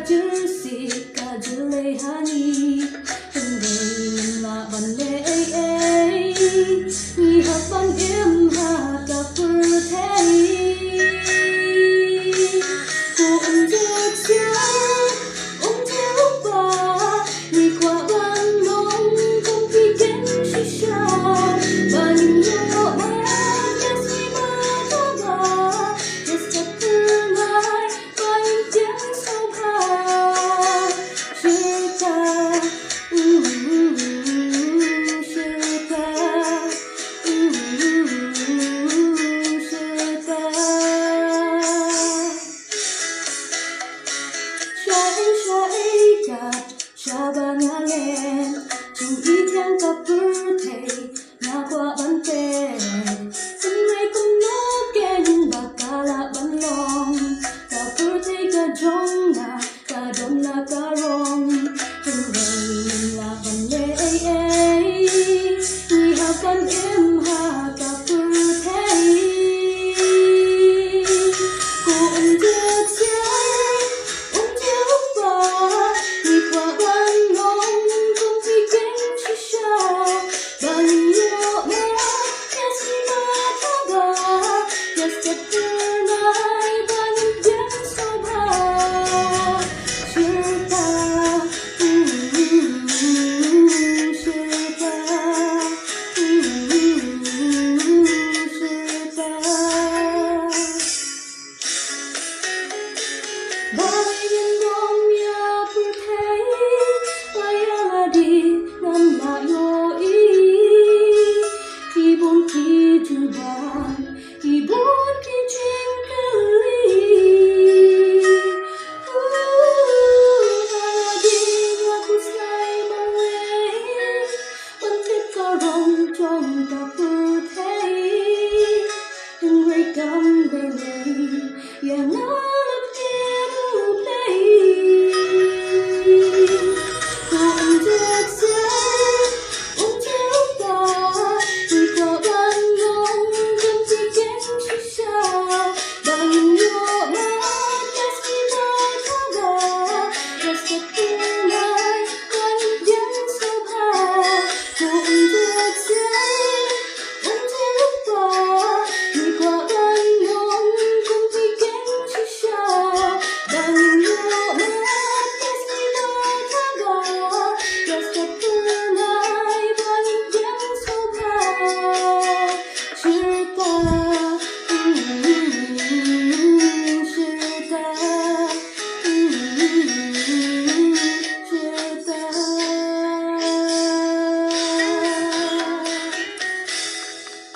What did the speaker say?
chữ sĩ cả chữ lệ hani từng ngày là ban lệ ấy ni hợp ban em hà cả phur thế cũng rất xa ông theo bà đi qua ban mong không khi kén chỉ xa và những dấu em yes we mơ thơ bà yes thật thương ai và những tiếng sâu hà chưa ta Shabang alen, chung itang kapur